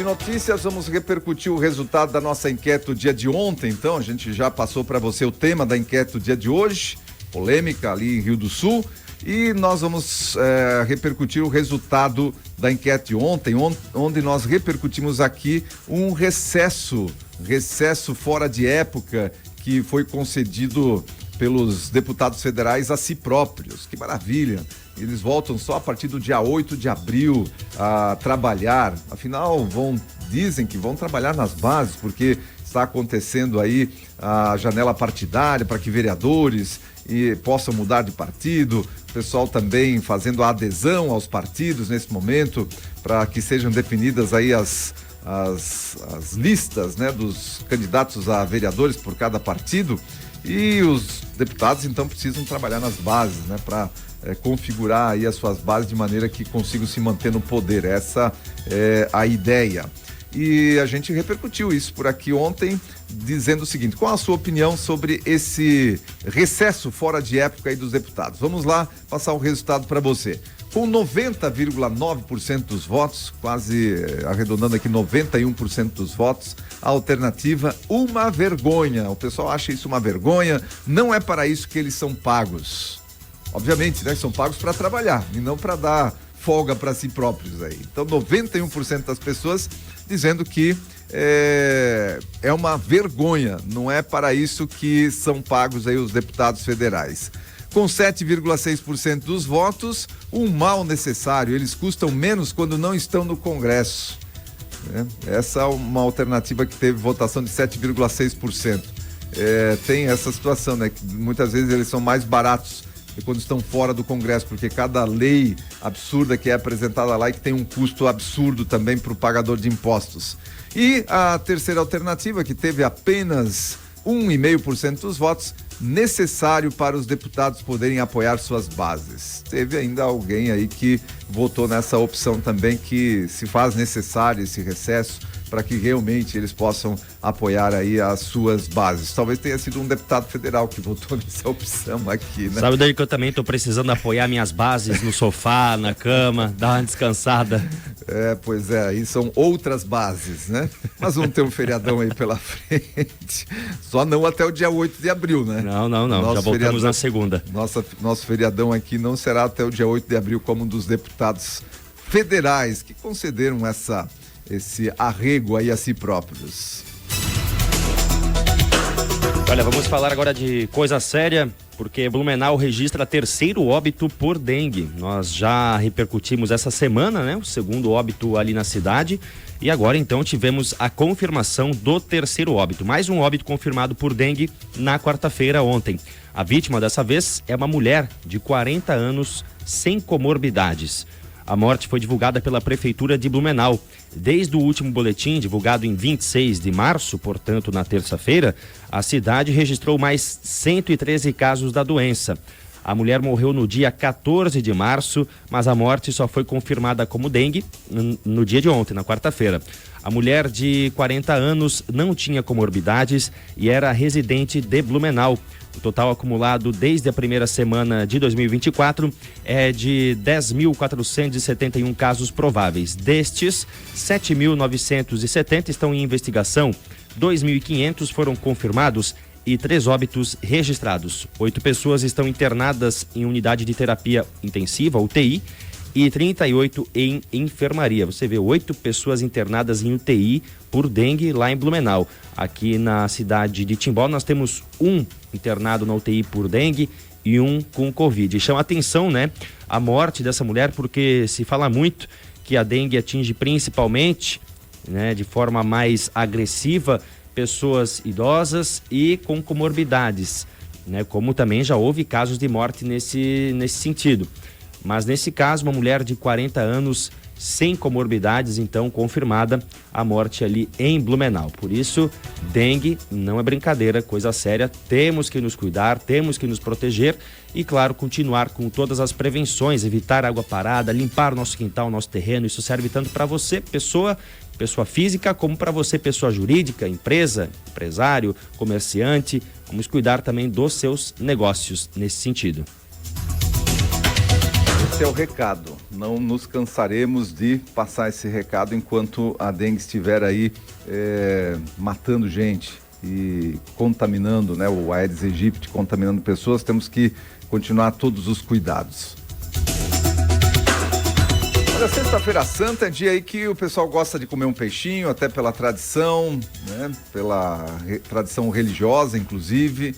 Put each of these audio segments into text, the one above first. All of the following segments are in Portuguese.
de notícias, vamos repercutir o resultado da nossa enquete do dia de ontem. Então, a gente já passou para você o tema da enquete do dia de hoje, polêmica ali em Rio do Sul, e nós vamos repercutir o resultado da enquete de ontem, onde nós repercutimos aqui um recesso fora de época que foi concedido pelos deputados federais a si próprios. Que maravilha! Eles voltam só a partir do dia 8 de abril a trabalhar. Afinal, dizem que vão trabalhar nas bases, porque está acontecendo aí a janela partidária para que vereadores possam mudar de partido. O pessoal também fazendo a adesão aos partidos nesse momento, para que sejam definidas aí as listas, né, dos candidatos a vereadores por cada partido. E os deputados, então, precisam trabalhar nas bases, né, para configurar aí as suas bases de maneira que consigam se manter no poder. Essa é a ideia. E a gente repercutiu isso por aqui ontem, dizendo o seguinte: qual a sua opinião sobre esse recesso fora de época aí dos deputados? Vamos lá passar o resultado para você. Com 90,9% dos votos, quase arredondando aqui 91% dos votos, a alternativa, uma vergonha. O pessoal acha isso uma vergonha, não é para isso que eles são pagos. Obviamente, né? São pagos para trabalhar e não para dar folga para si próprios aí. Então, 91% das pessoas dizendo que é uma vergonha, não é para isso que são pagos aí os deputados federais. Com 7,6% dos votos, um mal necessário, eles custam menos quando não estão no Congresso. Essa é uma alternativa que teve votação de 7,6%. Tem essa situação, né? Que muitas vezes eles são mais baratos quando estão fora do Congresso, porque cada lei absurda que é apresentada lá e que tem um custo absurdo também para o pagador de impostos. E a terceira alternativa, que teve apenas 1,5% dos votos, necessário para os deputados poderem apoiar suas bases. Teve ainda alguém aí que votou nessa opção também, que se faz necessário esse recesso para que realmente eles possam apoiar aí as suas bases. Talvez tenha sido um deputado federal que votou nessa opção aqui, né? Sabe daí que eu também estou precisando apoiar minhas bases no sofá, na cama, dar uma descansada. Pois é, aí são outras bases, né? Mas vamos ter um feriadão aí pela frente. Só não até o dia 8 de abril, né? Não. Já voltamos na segunda. Nosso feriadão aqui não será até o dia 8 de abril, como um dos deputados federais que concederam esse arrego aí a si próprios. Olha, vamos falar agora de coisa séria, porque Blumenau registra terceiro óbito por dengue. Nós já repercutimos essa semana, né? O segundo óbito ali na cidade. E agora, então, tivemos a confirmação do terceiro óbito. Mais um óbito confirmado por dengue na quarta-feira ontem. A vítima dessa vez é uma mulher de 40 anos sem comorbidades. A morte foi divulgada pela Prefeitura de Blumenau. Desde o último boletim, divulgado em 26 de março, portanto na terça-feira, a cidade registrou mais 113 casos da doença. A mulher morreu no dia 14 de março, mas a morte só foi confirmada como dengue no dia de ontem, na quarta-feira. A mulher de 40 anos não tinha comorbidades e era residente de Blumenau. O total acumulado desde a primeira semana de 2024 é de 10.471 casos prováveis. Destes, 7.970 estão em investigação, 2.500 foram confirmados e 3 óbitos registrados. 8 pessoas estão internadas em unidade de terapia intensiva, UTI, e 38 em enfermaria. Você vê 8 pessoas internadas em UTI por dengue lá em Blumenau. Aqui na cidade de Timbó nós temos um internado na UTI por dengue e um com Covid. E chama atenção, né, a morte dessa mulher, porque se fala muito que a dengue atinge principalmente, né, de forma mais agressiva, pessoas idosas e com comorbidades, né, como também já houve casos de morte nesse sentido. Mas nesse caso, uma mulher de 40 anos sem comorbidades, então confirmada a morte ali em Blumenau. Por isso, dengue não é brincadeira, coisa séria. Temos que nos cuidar, temos que nos proteger e, claro, continuar com todas as prevenções, evitar água parada, limpar o nosso quintal, o nosso terreno. Isso serve tanto para você, pessoa física, como para você, pessoa jurídica, empresa, empresário, comerciante. Vamos cuidar também dos seus negócios nesse sentido. Esse é o recado. não nos cansaremos de passar esse recado enquanto a dengue estiver aí matando gente e contaminando, né, o Aedes aegypti, contaminando pessoas. Temos que continuar todos os cuidados. Olha, sexta-feira santa é dia aí que o pessoal gosta de comer um peixinho, até pela tradição, né? Pela tradição religiosa, inclusive.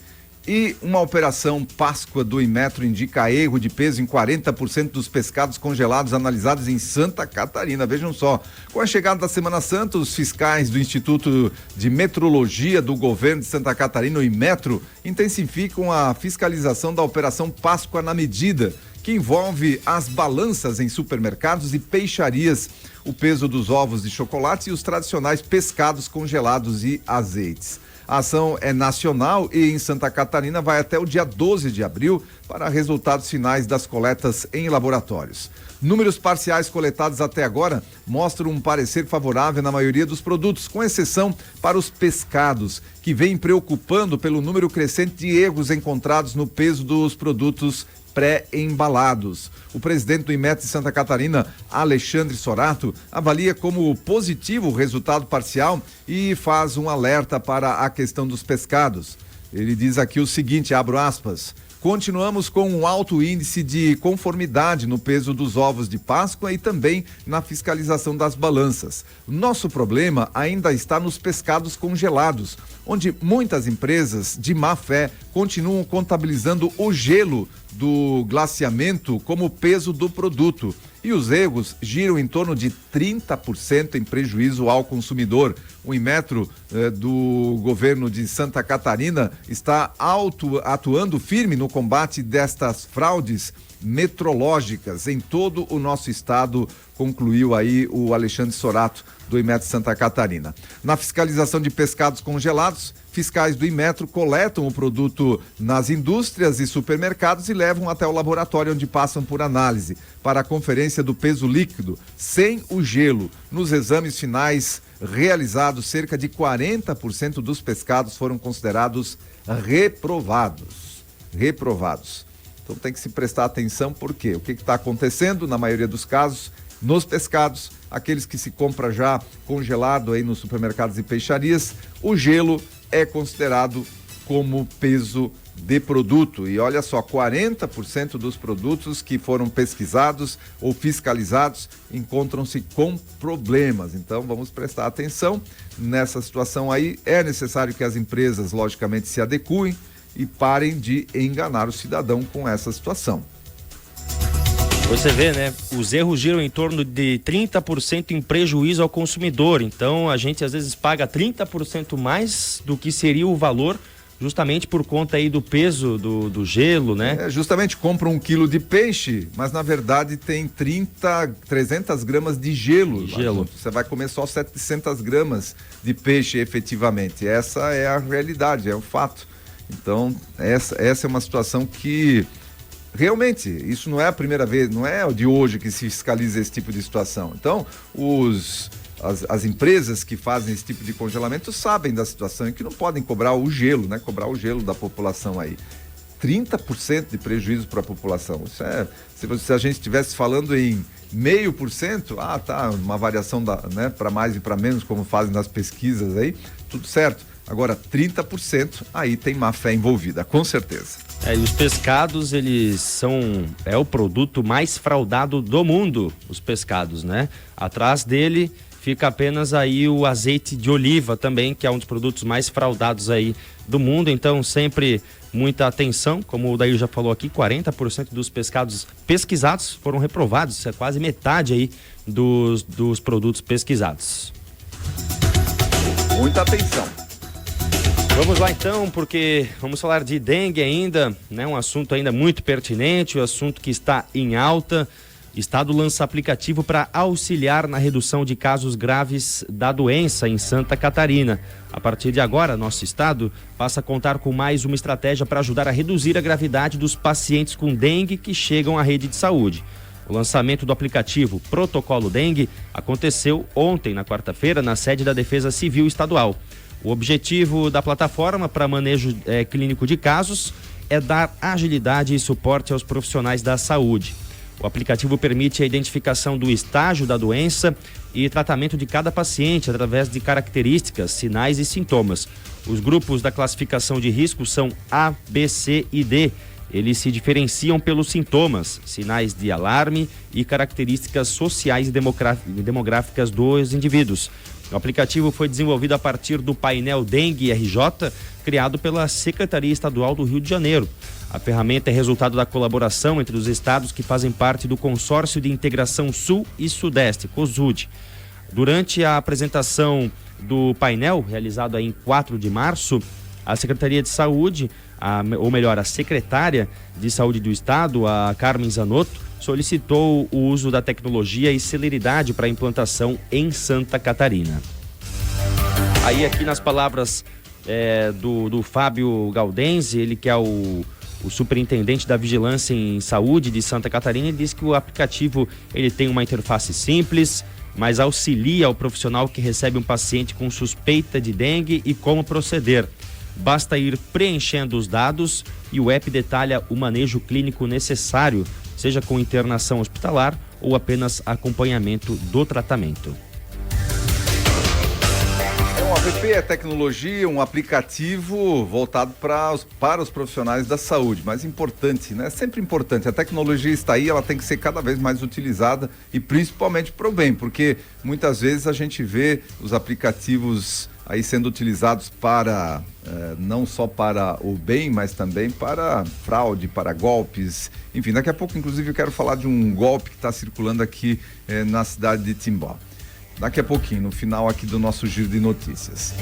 E uma operação Páscoa do Inmetro indica erro de peso em 40% dos pescados congelados analisados em Santa Catarina. Vejam só, com a chegada da Semana Santa, os fiscais do Instituto de Metrologia do Governo de Santa Catarina, o Inmetro, intensificam a fiscalização da operação Páscoa na medida, que envolve as balanças em supermercados e peixarias, o peso dos ovos de chocolate e os tradicionais pescados congelados e azeites. A ação é nacional e em Santa Catarina vai até o dia 12 de abril para resultados finais das coletas em laboratórios. Números parciais coletados até agora mostram um parecer favorável na maioria dos produtos, com exceção para os pescados, que vem preocupando pelo número crescente de erros encontrados no peso dos produtos pré-embalados. O presidente do Inmetro de Santa Catarina, Alexandre Sorato, avalia como positivo o resultado parcial e faz um alerta para a questão dos pescados. Ele diz aqui o seguinte, abro aspas: continuamos com um alto índice de conformidade no peso dos ovos de Páscoa e também na fiscalização das balanças. Nosso problema ainda está nos pescados congelados, onde muitas empresas de má fé continuam contabilizando o gelo do glaciamento como peso do produto. E os erros giram em torno de 30% em prejuízo ao consumidor. O Inmetro do governo de Santa Catarina está atuando firme no combate destas fraudes metrológicas em todo o nosso estado, concluiu aí o Alexandre Sorato do Inmetro Santa Catarina. Na fiscalização de pescados congelados, fiscais do Inmetro coletam o produto nas indústrias e supermercados e levam até o laboratório, onde passam por análise para a conferência do peso líquido sem o gelo. Nos exames finais realizados, cerca de 40% dos pescados foram considerados reprovados. Então tem que se prestar atenção, porque o que está acontecendo na maioria dos casos nos pescados, aqueles que se compra já congelado aí nos supermercados e peixarias, o gelo é considerado como peso de produto. E olha só, 40% dos produtos que foram pesquisados ou fiscalizados encontram-se com problemas. Então vamos prestar atenção nessa situação aí. É necessário que as empresas, logicamente, se adequem e parem de enganar o cidadão com essa situação. Você vê, né? Os erros giram em torno de 30% em prejuízo ao consumidor. Então a gente às vezes paga 30% mais do que seria o valor, justamente por conta aí do peso do gelo, né? Justamente compra 1 quilo de peixe, mas na verdade tem 300 gramas de gelo. Você vai comer só 700 gramas de peixe efetivamente. Essa é a realidade, é o fato. Então, essa é uma situação que realmente, isso não é a primeira vez, não é de hoje que se fiscaliza esse tipo de situação. Então, as empresas que fazem esse tipo de congelamento sabem da situação e que não podem cobrar o gelo, né? Cobrar o gelo da população aí. 30% de prejuízo para a população. Isso se a gente estivesse falando em 0,5%, tá, uma variação né, para mais e para menos, como fazem nas pesquisas aí, tudo certo. Agora, 30%, aí tem má fé envolvida, com certeza. E os pescados, eles são o produto mais fraudado do mundo, os pescados, né? Atrás dele fica apenas aí o azeite de oliva também, que é um dos produtos mais fraudados aí do mundo. Então, sempre muita atenção, como o Daí já falou aqui, 40% dos pescados pesquisados foram reprovados, isso é quase metade aí dos produtos pesquisados. Muita atenção. Vamos lá então, porque vamos falar de dengue ainda, né? Um assunto ainda muito pertinente, um assunto que está em alta. O Estado lança aplicativo para auxiliar na redução de casos graves da doença em Santa Catarina. A partir de agora, nosso estado passa a contar com mais uma estratégia para ajudar a reduzir a gravidade dos pacientes com dengue que chegam à rede de saúde. O lançamento do aplicativo Protocolo Dengue aconteceu ontem, na quarta-feira, na sede da Defesa Civil Estadual. O objetivo da plataforma para manejo clínico de casos é dar agilidade e suporte aos profissionais da saúde. O aplicativo permite a identificação do estágio da doença e tratamento de cada paciente através de características, sinais e sintomas. Os grupos da classificação de risco são A, B, C e D. Eles se diferenciam pelos sintomas, sinais de alarme e características sociais e demográficas dos indivíduos. O aplicativo foi desenvolvido a partir do painel Dengue RJ, criado pela Secretaria Estadual do Rio de Janeiro. A ferramenta é resultado da colaboração entre os estados que fazem parte do Consórcio de Integração Sul e Sudeste, COSUD. Durante a apresentação do painel, realizado em 4 de março, a Secretaria de Saúde, a Secretária de Saúde do Estado, a Carmen Zanotto, solicitou o uso da tecnologia e celeridade para a implantação em Santa Catarina. Aí aqui nas palavras do Fábio Gaudenzi, ele que é o superintendente da Vigilância em Saúde de Santa Catarina, ele diz que o aplicativo ele tem uma interface simples, mas auxilia o profissional que recebe um paciente com suspeita de dengue e como proceder. Basta ir preenchendo os dados e o app detalha o manejo clínico necessário, seja com internação hospitalar ou apenas acompanhamento do tratamento. Um app é tecnologia, um aplicativo voltado para os profissionais da saúde, mas importante, né? Sempre importante. A tecnologia está aí, ela tem que ser cada vez mais utilizada e principalmente para o bem, porque muitas vezes a gente vê os aplicativos aí sendo utilizados para, não só para o bem, mas também para fraude, para golpes. Enfim, daqui a pouco, inclusive, eu quero falar de um golpe que está circulando aqui na cidade de Timbó. Daqui a pouquinho, no final aqui do nosso giro de notícias.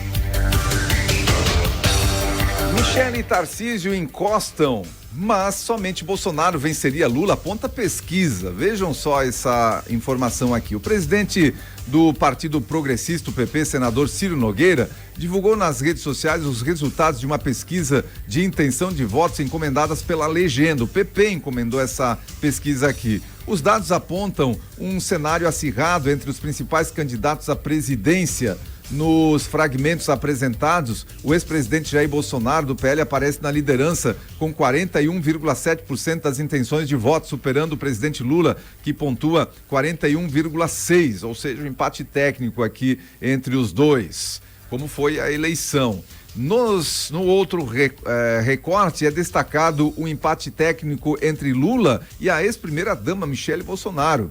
Michele e Tarcísio encostam, mas somente Bolsonaro venceria Lula, aponta pesquisa. Vejam só essa informação aqui. O presidente do Partido Progressista, o PP, senador Ciro Nogueira, divulgou nas redes sociais os resultados de uma pesquisa de intenção de votos encomendadas pela Legenda. O PP encomendou essa pesquisa aqui. Os dados apontam um cenário acirrado entre os principais candidatos à presidência. Nos fragmentos apresentados, o ex-presidente Jair Bolsonaro, do PL, aparece na liderança com 41,7% das intenções de voto, superando o presidente Lula, que pontua 41,6%, ou seja, um empate técnico aqui entre os dois. Como foi a eleição? No outro recorte é destacado o empate técnico entre Lula e a ex-primeira-dama Michele Bolsonaro.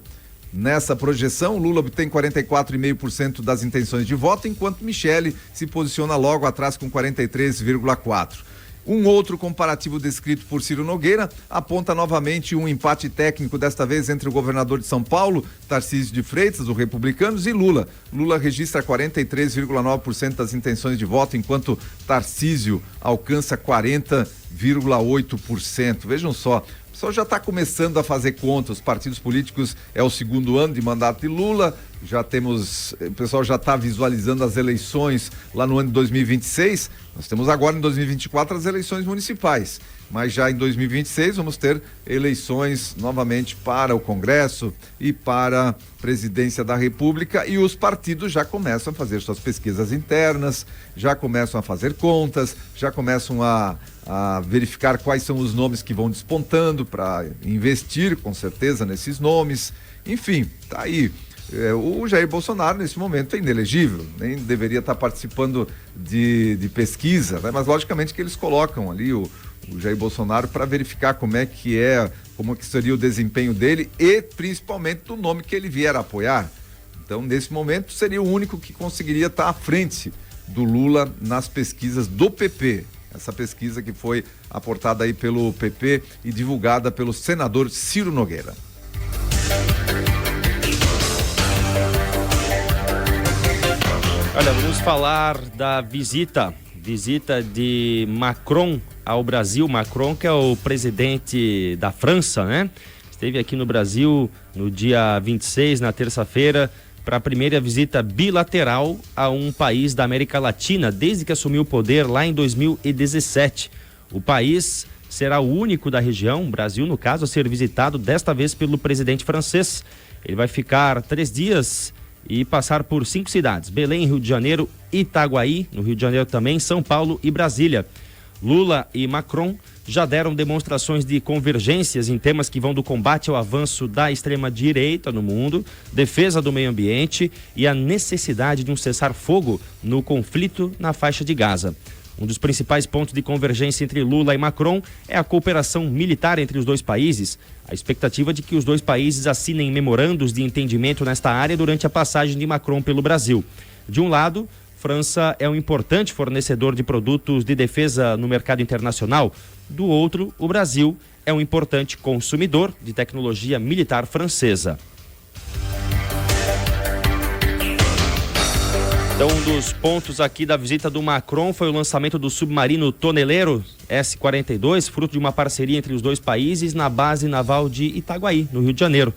Nessa projeção, Lula obtém 44,5% das intenções de voto, enquanto Michele se posiciona logo atrás com 43,4%. Um outro comparativo descrito por Ciro Nogueira aponta novamente um empate técnico, desta vez entre o governador de São Paulo, Tarcísio de Freitas, do Republicanos, e Lula. Lula registra 43,9% das intenções de voto, enquanto Tarcísio alcança 40,8%. Vejam só. O pessoal já está começando a fazer conta, os partidos políticos, é o segundo ano de mandato de Lula, o pessoal já está visualizando as eleições lá no ano de 2026, nós temos agora em 2024 as eleições municipais, mas já em 2026 vamos ter eleições novamente para o Congresso e para a Presidência da República, e os partidos já começam a fazer suas pesquisas internas, já começam a fazer contas, já começam a verificar quais são os nomes que vão despontando para investir com certeza nesses nomes. Enfim, tá aí. O Jair Bolsonaro nesse momento é inelegível, nem deveria estar participando de pesquisa, né? Mas logicamente que eles colocam ali o Jair Bolsonaro para verificar como que seria o desempenho dele e principalmente do nome que ele vier a apoiar. Então, nesse momento, seria o único que conseguiria estar à frente do Lula nas pesquisas do PP. Essa pesquisa que foi aportada aí pelo PP e divulgada pelo senador Ciro Nogueira. Olha, vamos falar da visita de Macron ao Brasil. Macron, que é o presidente da França, né? Esteve aqui no Brasil no dia 26, na terça-feira, para a primeira visita bilateral a um país da América Latina, desde que assumiu o poder lá em 2017. O país será o único da região, Brasil no caso, a ser visitado desta vez pelo presidente francês. Ele vai ficar 3 dias e passar por 5 cidades: Belém, Rio de Janeiro, Itaguaí, no Rio de Janeiro também, São Paulo e Brasília. Lula e Macron já deram demonstrações de convergências em temas que vão do combate ao avanço da extrema-direita no mundo, defesa do meio ambiente e a necessidade de um cessar-fogo no conflito na faixa de Gaza. Um dos principais pontos de convergência entre Lula e Macron é a cooperação militar entre os dois países. A expectativa de que os dois países assinem memorandos de entendimento nesta área durante a passagem de Macron pelo Brasil. De um lado, França é um importante fornecedor de produtos de defesa no mercado internacional. Do outro, o Brasil é um importante consumidor de tecnologia militar francesa. Então, um dos pontos aqui da visita do Macron foi o lançamento do submarino Toneleiro S-42, fruto de uma parceria entre os dois países na base naval de Itaguaí, no Rio de Janeiro.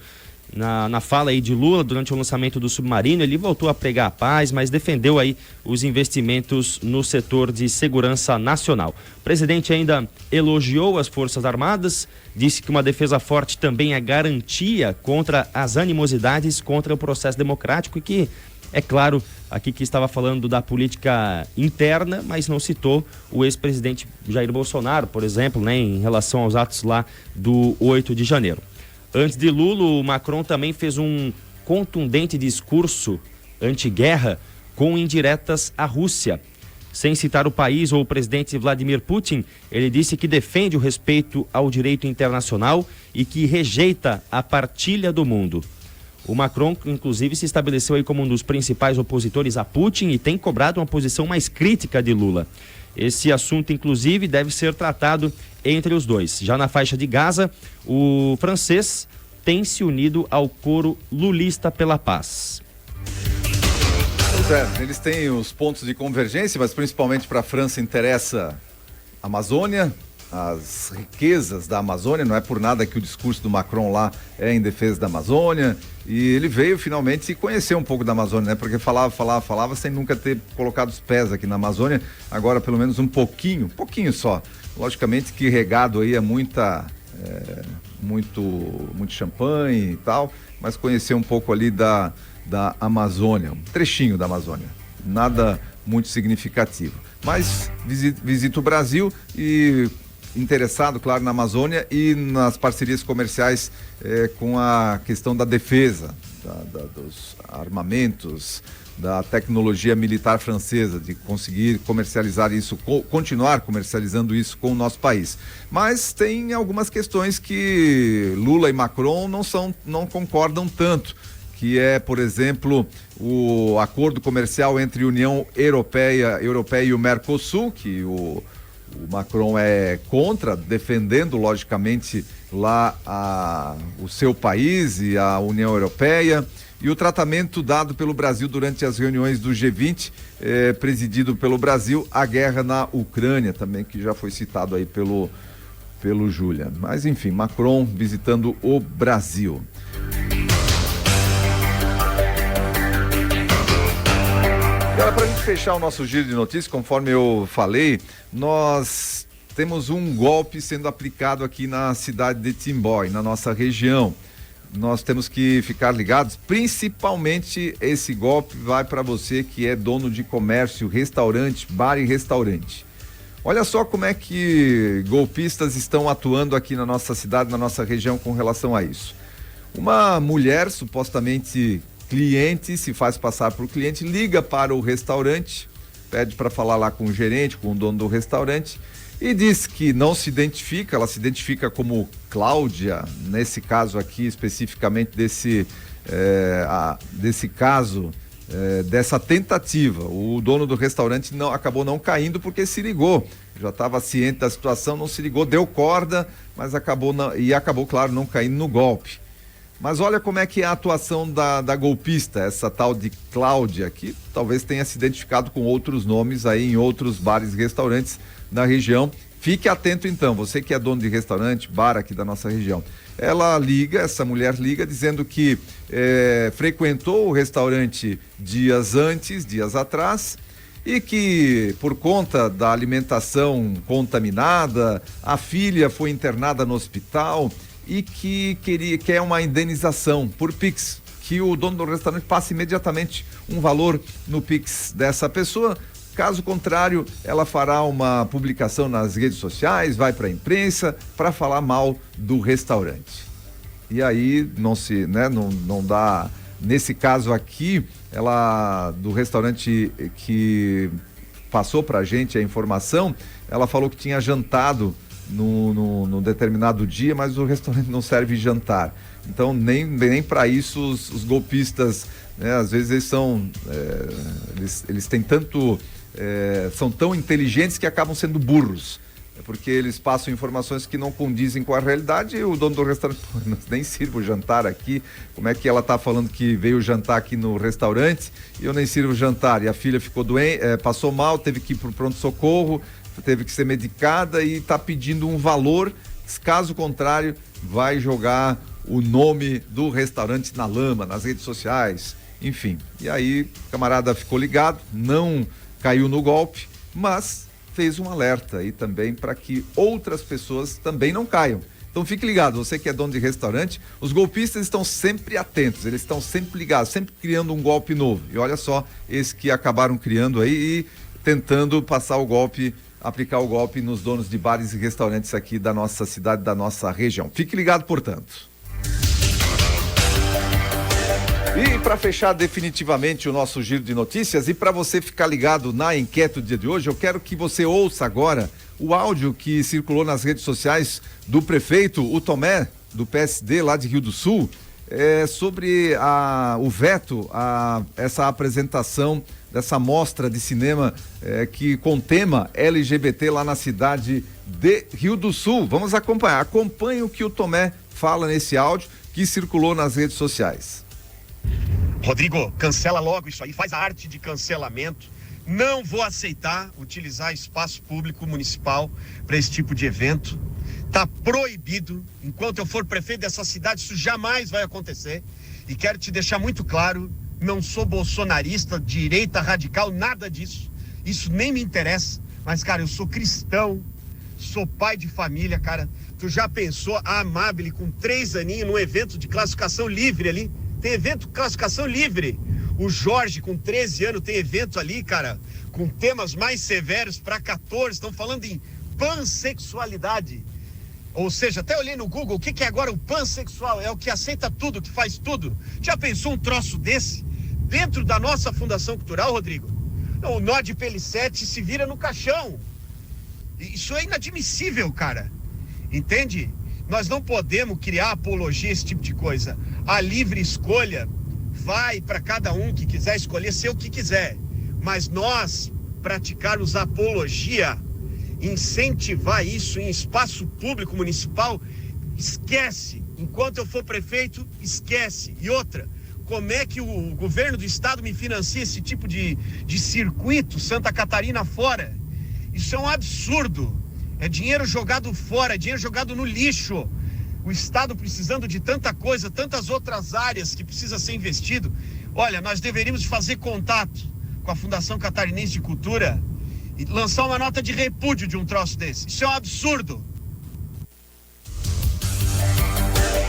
Na fala aí de Lula, durante o lançamento do submarino, ele voltou a pregar a paz, mas defendeu aí os investimentos no setor de segurança nacional. O presidente ainda elogiou as Forças Armadas, disse que uma defesa forte também é garantia contra as animosidades contra o processo democrático e que, é claro, aqui que estava falando da política interna, mas não citou o ex-presidente Jair Bolsonaro, por exemplo, né, em relação aos atos lá do 8 de janeiro. Antes de Lula, o Macron também fez um contundente discurso anti-guerra com indiretas à Rússia. Sem citar o país ou o presidente Vladimir Putin, ele disse que defende o respeito ao direito internacional e que rejeita a partilha do mundo. O Macron, inclusive, se estabeleceu aí como um dos principais opositores a Putin e tem cobrado uma posição mais crítica de Lula. Esse assunto, inclusive, deve ser tratado entre os dois. Já na faixa de Gaza, o francês tem se unido ao coro lulista pela paz. Pois é, eles têm os pontos de convergência, mas principalmente para a França interessa a Amazônia, as riquezas da Amazônia. Não é por nada que o discurso do Macron lá é em defesa da Amazônia, e ele veio finalmente conhecer um pouco da Amazônia, né? Porque falava sem nunca ter colocado os pés aqui na Amazônia. Agora pelo menos um pouquinho só. Logicamente que regado aí é muito champanhe e tal, mas conhecer um pouco ali da Amazônia, um trechinho da Amazônia, nada muito significativo. Mas visita o Brasil e interessado, claro, na Amazônia e nas parcerias comerciais com a questão da defesa, dos armamentos, da tecnologia militar francesa, de conseguir comercializar isso, continuar comercializando isso com o nosso país. Mas tem algumas questões que Lula e Macron não concordam tanto, que é, por exemplo, o acordo comercial entre a União Europeia e o Mercosul, que o Macron é contra, defendendo, logicamente, lá o seu país e a União Europeia, e o tratamento dado pelo Brasil durante as reuniões do G20, presidido pelo Brasil, a guerra na Ucrânia também, que já foi citado aí pelo Julian. Mas, enfim, Macron visitando o Brasil. Agora, para a gente fechar o nosso giro de notícias, conforme eu falei, nós temos um golpe sendo aplicado aqui na cidade de Timbó, na nossa região. Nós temos que ficar ligados, principalmente esse golpe vai para você que é dono de comércio, restaurante, bar e restaurante. Olha só como é que golpistas estão atuando aqui na nossa cidade, na nossa região com relação a isso. Uma mulher, supostamente cliente, se faz passar por cliente, liga para o restaurante, pede para falar lá com o gerente, com o dono do restaurante, e diz que não se identifica, ela se identifica como Cláudia, nesse caso aqui especificamente desse caso, dessa tentativa. O dono do restaurante acabou não caindo porque se ligou, já estava ciente da situação, não se ligou, deu corda, mas acabou, claro, não caindo no golpe. Mas olha como é que é a atuação da golpista, essa tal de Cláudia, que talvez tenha se identificado com outros nomes aí em outros bares e restaurantes na região. Fique atento então, você que é dono de restaurante, bar aqui da nossa região. Essa mulher liga dizendo que frequentou o restaurante dias atrás, e que por conta da alimentação contaminada, a filha foi internada no hospital e que quer uma indenização por Pix, que o dono do restaurante passe imediatamente um valor no Pix dessa pessoa Caso contrário, ela fará uma publicação nas redes sociais, vai para a imprensa para falar mal do restaurante. E aí não dá. Nesse caso aqui, ela do restaurante que passou para a gente a informação, ela falou que tinha jantado no determinado dia, mas o restaurante não serve jantar. Então nem para isso os golpistas, né, às vezes eles têm tanto são tão inteligentes que acabam sendo burros, porque eles passam informações que não condizem com a realidade. E o dono do restaurante, nem sirvo jantar aqui, como é que ela está falando que veio jantar aqui no restaurante e eu nem sirvo jantar? E a filha ficou doente, passou mal, teve que ir para o pronto-socorro, teve que ser medicada e está pedindo um valor, caso contrário vai jogar o nome do restaurante na lama, nas redes sociais, enfim. E aí o camarada ficou ligado, não caiu no golpe, mas fez um alerta aí também para que outras pessoas também não caiam. Então fique ligado, você que é dono de restaurante, os golpistas estão sempre atentos, eles estão sempre ligados, sempre criando um golpe novo. E olha só, esses que acabaram criando aí e tentando passar o golpe, aplicar o golpe nos donos de bares e restaurantes aqui da nossa cidade, da nossa região. Fique ligado, portanto. E para fechar definitivamente o nosso giro de notícias e para você ficar ligado na enquete do dia de hoje, eu quero que você ouça agora o áudio que circulou nas redes sociais do prefeito, o Tomé, do PSD lá de Rio do Sul, sobre o veto a essa apresentação dessa mostra de cinema que com tema LGBT lá na cidade de Rio do Sul. Vamos acompanhar. Acompanhe o que o Tomé fala nesse áudio que circulou nas redes sociais. Rodrigo, cancela logo isso aí, faz a arte de cancelamento. Não vou aceitar utilizar espaço público municipal para esse tipo de evento. Tá proibido. Enquanto eu for prefeito dessa cidade, isso jamais vai acontecer. E quero te deixar muito claro, não sou bolsonarista, direita radical, nada disso. Isso nem me interessa. Mas, cara, eu sou cristão, sou pai de família, cara. Tu já pensou a Amabile com 3 aninhos num evento de classificação livre ali? Tem evento classificação livre. O Jorge, com 13 anos, tem evento ali, cara, com temas mais severos para 14. Estão falando em pansexualidade. Ou seja, até olhei no Google, o que é agora o pansexual? É o que aceita tudo, que faz tudo. Já pensou um troço desse dentro da nossa Fundação Cultural, Rodrigo? O Nod Pellicete se vira no caixão. Isso é inadmissível, cara. Entende? Nós não podemos criar apologia a esse tipo de coisa. A livre escolha vai para cada um que quiser escolher ser o que quiser. Mas nós praticarmos apologia, incentivar isso em espaço público municipal, esquece. Enquanto eu for prefeito, esquece. E outra, como é que o governo do estado me financia esse tipo de circuito Santa Catarina fora? Isso é um absurdo. É dinheiro jogado fora, é dinheiro jogado no lixo. O estado precisando de tanta coisa, tantas outras áreas que precisa ser investido. Olha, nós deveríamos fazer contato com a Fundação Catarinense de Cultura e lançar uma nota de repúdio de um troço desse. Isso é um absurdo.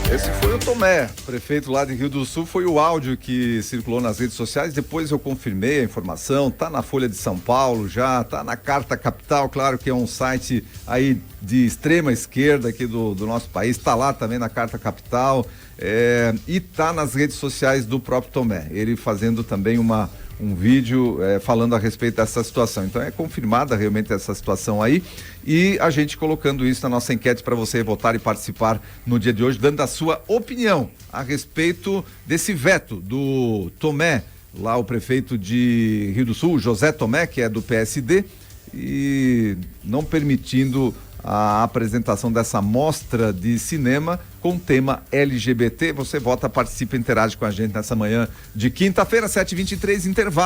Esse foi o Tomé, prefeito lá de Rio do Sul. Foi o áudio que circulou nas redes sociais. Depois eu confirmei a informação. Tá na Folha de São Paulo já, tá na Carta Capital, claro que é um site aí de extrema esquerda aqui do nosso país. Tá lá também na Carta Capital e tá nas redes sociais do próprio Tomé. Ele fazendo também um vídeo falando a respeito dessa situação. Então é confirmada realmente essa situação aí e a gente colocando isso na nossa enquete para você votar e participar no dia de hoje, dando a sua opinião a respeito desse veto do Tomé, lá o prefeito de Rio do Sul, José Tomé, que é do PSD, e não permitindo a apresentação dessa mostra de cinema com tema LGBT. Você vota, participa, interage com a gente nessa manhã de quinta-feira, 7h23, intervalo.